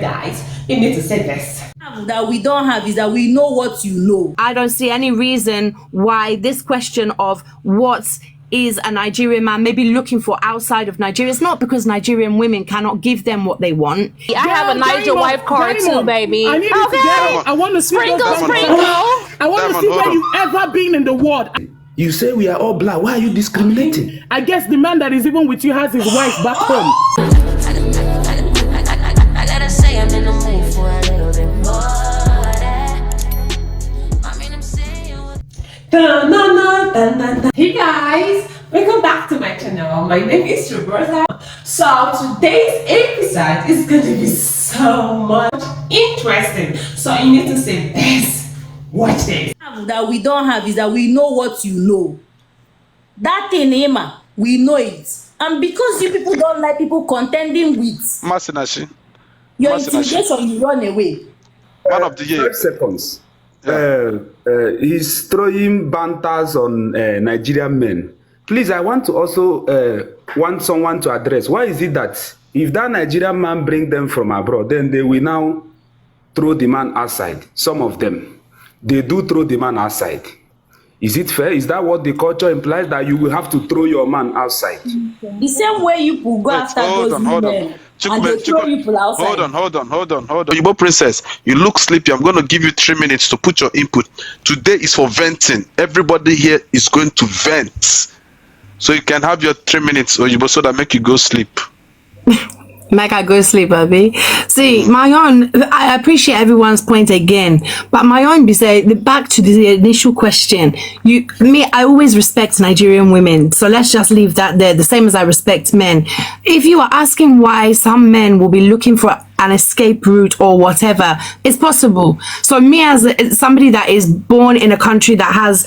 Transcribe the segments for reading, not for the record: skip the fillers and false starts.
Guys, you need to say this. That we don't have is that we know what you know. I don't see any reason why this question of what is a Nigerian man maybe looking for outside of Nigeria. It's not because Nigerian women cannot give them what they want. I have a Niger wife card too, baby. I need you to get, I want to see sprinkle. I want to see where you've ever been in the world. You say we are all black. Why are you discriminating? I guess the man that is even with you has his wife back home. I gotta say I'm in the mood for a little bit more. Hey guys, welcome back to my channel. My name is Roberta. So today's episode is going to be so much interesting. So you need to say this. Watch this. That we don't have is that we know what you know. That thing, Emma, we know it. And because you people don't like people contending with Masinashi. your intimidation, you run away. Man of the year. 5 seconds. He's throwing banters on Nigerian men. Please, I want to also want someone to address. Why is it that if that Nigerian man bring them from abroad, then they will now throw the man outside? Some of them, they do throw the man outside. Is it fair? Is that what the culture implies, that you will have to throw your man outside? The same way you will go after those women and they throw people outside. Hold on. Igbo princess, you look sleepy. I'm going to give you 3 minutes to put your input. Today is for venting. Everybody here is going to vent. So you can have your 3 minutes, Oyibo, so that make you go sleep. Make I go sleep, baby. See, my own, I appreciate everyone's point again, but my own be say, back to the initial question. I always respect Nigerian women, so let's just leave that there, the same as I respect men. If you are asking why some men will be looking for an escape route or whatever, it's possible. So me as somebody that is born in a country that has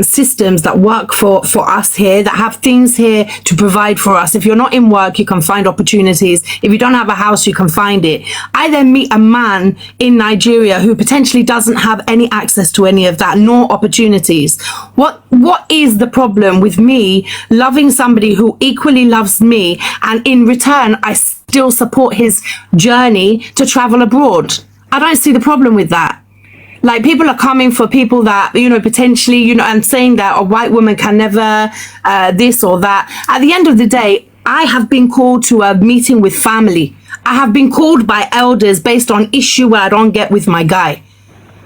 systems that work for us here, that have things here to provide for us. If you're not in work, you can find opportunities. If you don't have a house, you can find it. I then meet a man in Nigeria who potentially doesn't have any access to any of that, nor opportunities. What is the problem with me loving somebody who equally loves me, and in return I still support his journey to travel abroad? I don't see the problem with that. Like, people are coming for people that, potentially, and saying that a white woman can never this or that. At the end of the day, I have been called to a meeting with family. I have been called by elders based on issue where I don't get with my guy.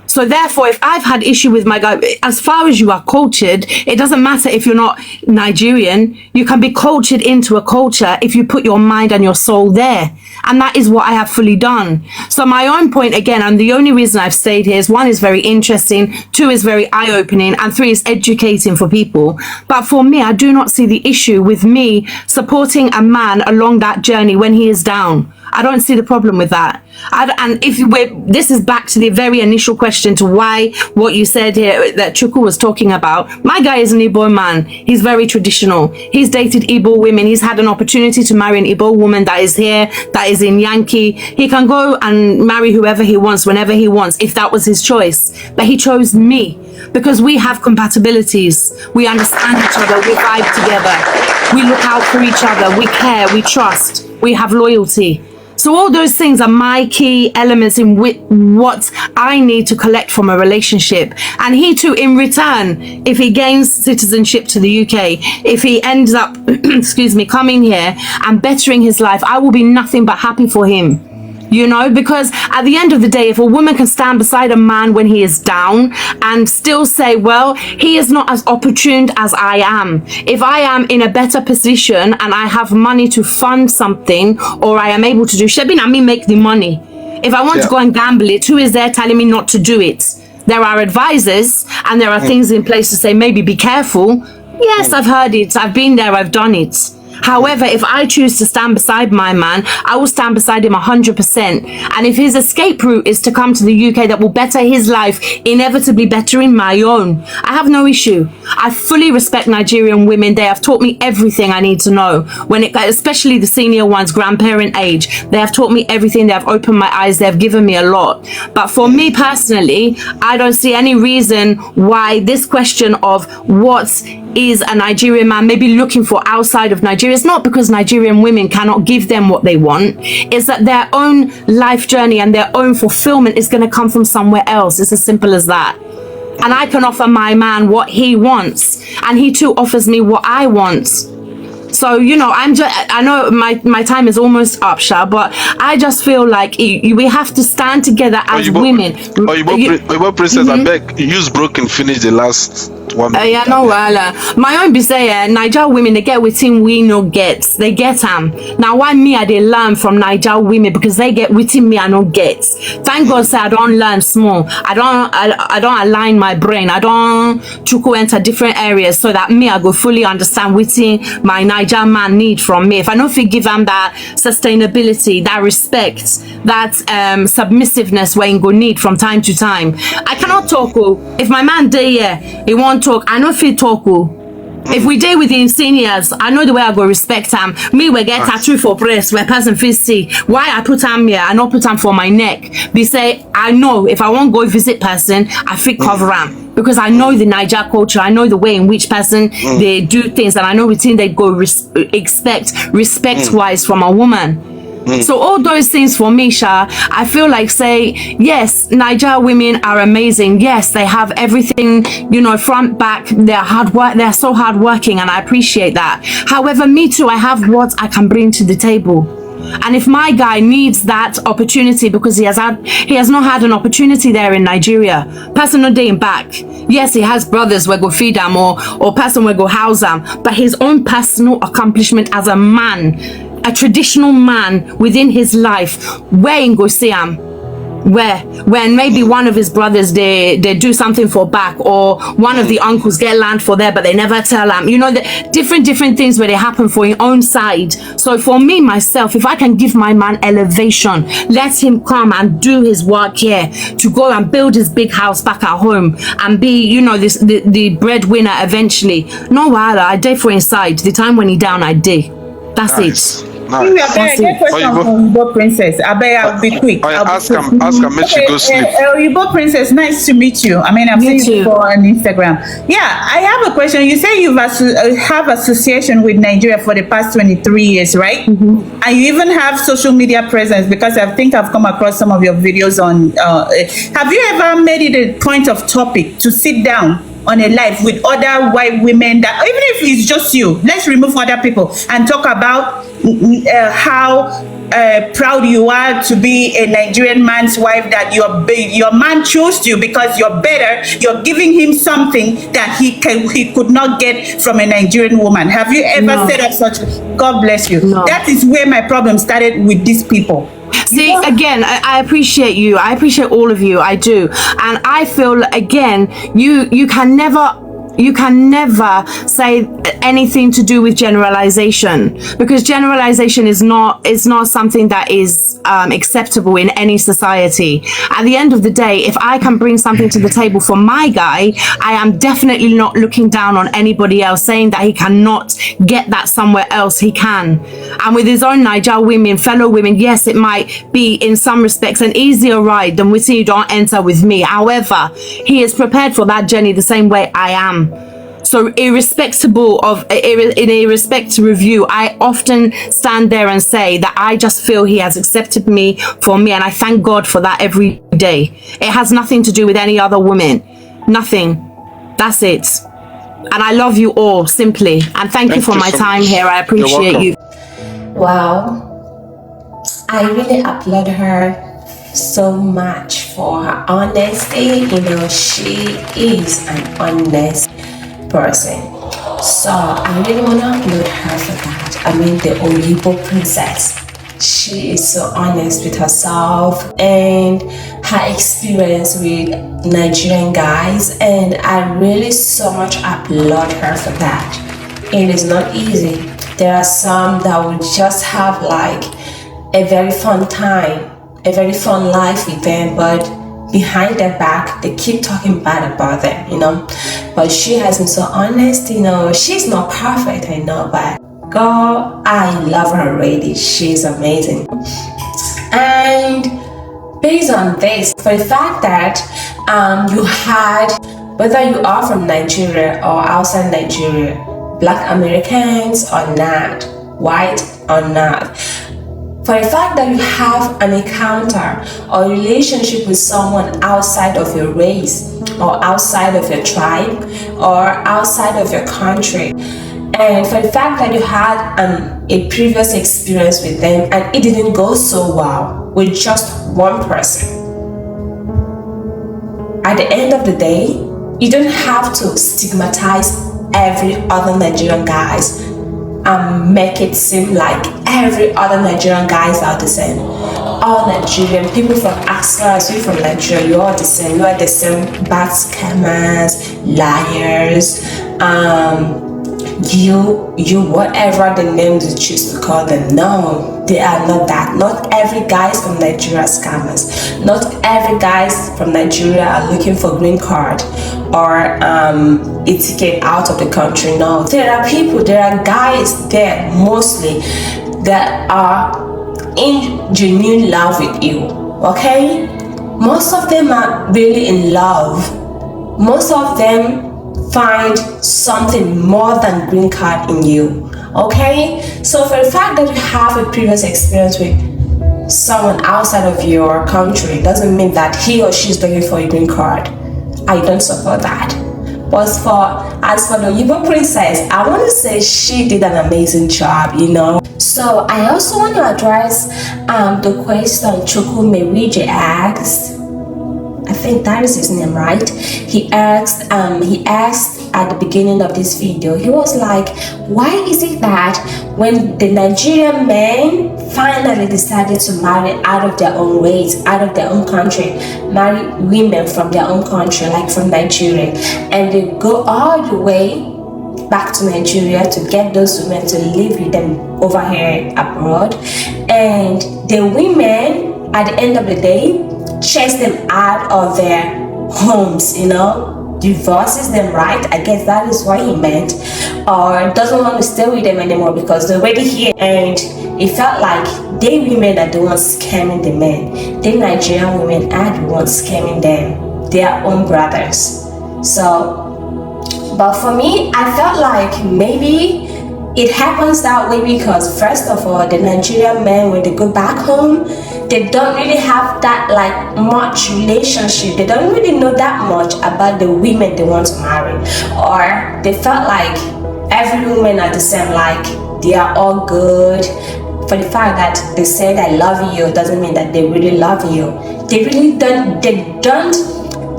So therefore, if I've had issue with my guy, as far as you are cultured, it doesn't matter if you're not Nigerian, you can be cultured into a culture if you put your mind and your soul there. And that is what I have fully done. So my own point again, and the only reason I've stayed here is 1 is very interesting, 2 is very eye-opening, and 3 is educating for people. But for me, I do not see the issue with me supporting a man along that journey when he is down. I don't see the problem with that. And this is back to the very initial question to why what you said here that Chuku was talking about. My guy is an Igbo man. He's very traditional. He's dated Igbo women. He's had an opportunity to marry an Igbo woman that is here, that is in Yankee. He can go and marry whoever he wants, whenever he wants, if that was his choice. But he chose me because we have compatibilities. We understand each other. We vibe together. We look out for each other. We care. We trust. We have loyalty. So all those things are my key elements in what I need to collect from a relationship. And he too, in return, if he gains citizenship to the UK, if he ends up, coming here and bettering his life, I will be nothing but happy for him. Because at the end of the day, if a woman can stand beside a man when he is down and still say, well, he is not as opportune as I am. If I am in a better position and I have money to fund something, or I am able to do, Shebin, I mean, make the money. If I want to go and gamble it, who is there telling me not to do it? There are advisors and there are things in place to say, maybe be careful. Yes, I've heard it. I've been there. I've done it. However, if I choose to stand beside my man, I will stand beside him 100%. And if his escape route is to come to the UK that will better his life, inevitably bettering my own, I have no issue. I fully respect Nigerian women. They have taught me everything I need to know. Especially the senior ones, grandparent age, they have taught me everything. They have opened my eyes. They have given me a lot. But for me personally, I don't see any reason why this question of what is a Nigerian man maybe looking for outside of Nigeria, it's not because Nigerian women cannot give them what they want. It's that their own life journey and their own fulfillment is going to come from somewhere else. It's as simple as that. And I can offer my man what he wants, and he too offers me what I want. So, you know, I know my time is almost up, Sha, but I just feel like we have to stand together as women. Oyibo Princess, I beg, use broken finish the last 1 minute. Yeah, no, well, my own be say, Niger women, they get within we no get. They get now why me I they learn from Niger women, because they get within me I no get. Thank God say I don't learn small. I don't align my brain. I don't chuku enter different areas so that me I go fully understand within my Niger man need from me. If I know if you give them that sustainability, that respect, that submissiveness where you go need from time to time. I cannot talk. If my man day here, he won't talk. I know if he talk. If we day with him seniors, I know the way I go respect him. Me we get tattoo for breast where person feel see. Why I put him here, I not put him for my neck. Be say I know if I won't go visit person, I fit cover him. Because I know the Niger culture, I know the way in which person they do things, and I know within they go respect-wise from a woman. So all those things for me, Sha, I feel like say, yes, Niger women are amazing. Yes, they have everything, you know, front, back, they're hard work, they're so hardworking, and I appreciate that. However, me too, I have what I can bring to the table. And if my guy needs that opportunity because he has not had an opportunity there in Nigeria, person no day back. Yes, he has brothers where go feed him or person where go house him, but his own personal accomplishment as a man, a traditional man within his life, where he go see him. When maybe one of his brothers they do something for back, or one of the uncles get land for there but they never tell him, you know, the different things where they happen for his own side. So for me myself, if I can give my man elevation, let him come and do his work here to go and build his big house back at home and be, you know, the breadwinner eventually. No while I day for inside the time when he down I day. That's Nice. it. I get question from Oyibo Princess. I'll be quick. Ask him, make she go sleep. Oyibo Princess, nice to meet you. I mean, I've seen you before on Instagram. Yeah, I have a question. You say you've have association with Nigeria for the past 23 years, right? Mm-hmm. And you even have social media presence, because I think I've come across some of your videos on. Have you ever made it a point of topic to sit down on a live with other white women, that even if it's just you, let's remove other people, and talk about how proud you are to be a Nigerian man's wife, that your man chose you because you're better, you're giving him something that he could not get from a Nigerian woman. Have you ever said of such? God bless you. No. That is where my problem started with these people. See, again, I appreciate you. I appreciate all of you. I do. And I feel, again, you can never say anything to do with generalization, because generalization is not something that is acceptable in any society. At the end of the day, if I can bring something to the table for my guy, I am definitely not looking down on anybody else, saying that he cannot get that somewhere else. He can. And with his own Niger women, fellow women, yes, it might be in some respects an easier ride than with you don't enter with me. However, he is prepared for that journey the same way I am. So in a respect to review, I often stand there and say that I just feel he has accepted me for me, and I thank God for that every day. It has nothing to do with any other woman. Nothing. That's it. And I love you all, simply. And thank you for my time here. I appreciate you. Wow. I really applaud her so much for her honesty. You know, she is an honest person. So I really want to applaud her for that. I mean, the Oyibo Princess. She is so honest with herself and her experience with Nigerian guys, and I really so much applaud her for that. It is not easy. There are some that will just have like a very fun time, a very fun life with them, but behind their back they keep talking bad about them, you know. But she has been so honest, you know. She's not perfect, I know, but girl, I love her already. She's amazing. And based on this, for the fact that you had whether you are from Nigeria or outside Nigeria, Black Americans or not, white or not, for the fact that you have an encounter or relationship with someone outside of your race or outside of your tribe or outside of your country, and for the fact that you had a previous experience with them and it didn't go so well with just one person, at the end of the day, you don't have to stigmatize every other Nigerian guys and make it seem like every other Nigerian guys are the same. All Nigerian people from Accra, you from Nigeria, you're all the same. You are the same bad scammers, liars, you whatever the name you choose to call them. No, they are not that. Not every guys from Nigeria are scammers. Not every guys from Nigeria are looking for green card or a ticket out of the country. No, there are people, there are guys there mostly that are in genuine love with you. Okay, most of them are really in love. Most of them find something more than green card in you. Okay, so for the fact that you have a previous experience with someone outside of your country doesn't mean that he or she is looking for a green card. I don't support that. But as for the Igbo princess, I want to say she did an amazing job, you know. So I also want to address the question Chukwumerije asked. I think that is his name, right? He asked at the beginning of this video, he was like, why is it that when the Nigerian men finally decided to marry out of their own race, out of their own country, marry women from their own country, like from Nigeria, and they go all the way back to Nigeria to get those women to live with them over here abroad, and the women at the end of the day chase them out of their homes, you know, divorces them, right? I guess that is what he meant, or doesn't want to stay with them anymore because they're already here, and it felt like they women are the ones scamming the men. The Nigerian women are the ones scamming them, their own brothers. So, but for me, I felt like maybe it happens that way because first of all, the Nigerian men, when they go back home, they don't really have that like much relationship. They don't really know that much about the women they want to marry, or they felt like every woman are the same, like they are all good. For the fact that they said I love you doesn't mean that they really love you. They really don't.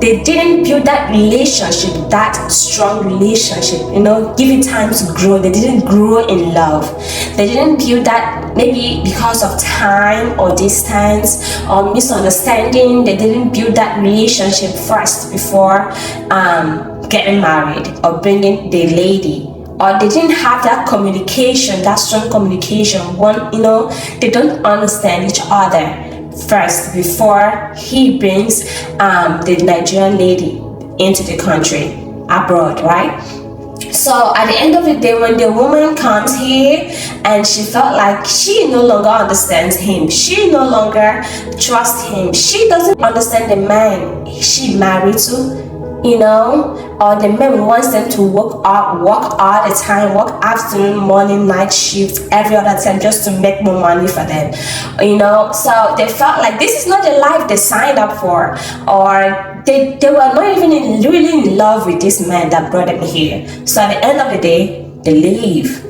They didn't build that relationship, that strong relationship, you know, give it time to grow. They didn't grow in love. They didn't build that, maybe because of time or distance or misunderstanding. They didn't build that relationship first before getting married or bringing the lady. Or they didn't have that communication, that strong communication. One, you know, they don't understand each other first before he brings the Nigerian lady into the country abroad, right? So at the end of the day, when the woman comes here and she felt like she no longer understands him, she no longer trusts him, she doesn't understand the man she married to, you know, or the man wants them to work all the time, work afternoon, morning, night shift, every other time just to make more money for them, you know. So they felt like this is not the life they signed up for, or they were not even really in love with this man that brought them here. So at the end of the day, they leave.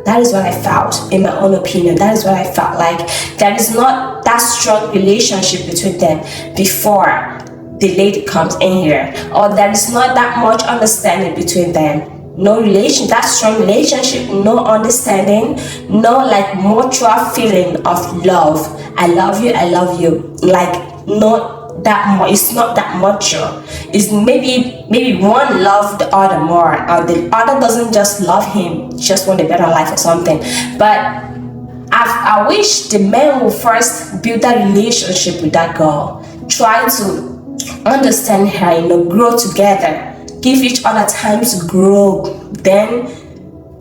That is what I felt, in my own opinion. That is what I felt like. There is not that strong relationship between them before the lady comes in here, or there is not that much understanding between them. No relation, that strong relationship, no understanding, no like mutual feeling of love. I love you, like not that much. It's not that mutual. It's maybe one love the other more, or the other doesn't just love him, just want a better life or something. But I wish the man will first build that relationship with that girl, try to understand her, you know, grow together, give each other time to grow, then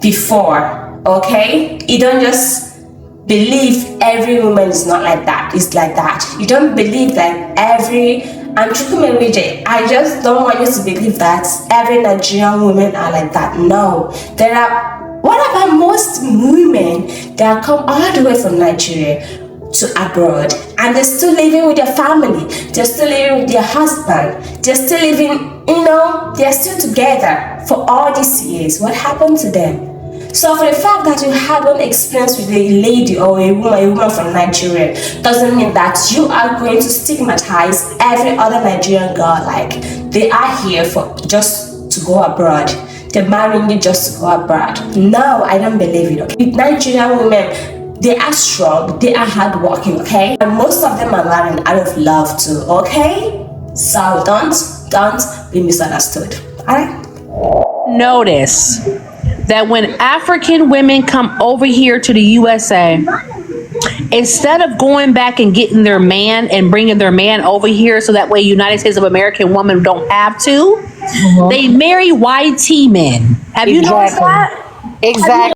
before, okay? You don't just believe every woman is not like that, it's like that. You don't believe that every I'm Chukwumerije. I just don't want you to believe that every Nigerian women are like that. No, there are, what about most women that come all the way from Nigeria to abroad and they're still living with their family, they're still living with their husband, they're still living, they're still together for all these years. What happened to them? So for the fact that you had one experience with a lady or a woman from Nigeria doesn't mean that you are going to stigmatize every other Nigerian girl like they are here for just to go abroad. They're marrying you just to go abroad. No, I don't believe it. Okay? Nigerian women, they are strong, they are hardworking, okay? And most of them are marrying out of love too, okay? So don't be misunderstood. Alright? Notice that when African women come over here to the USA, instead of going back and getting their man and bringing their man over here so that way United States of American women don't have to, they marry YT men. Have you noticed that? Exactly.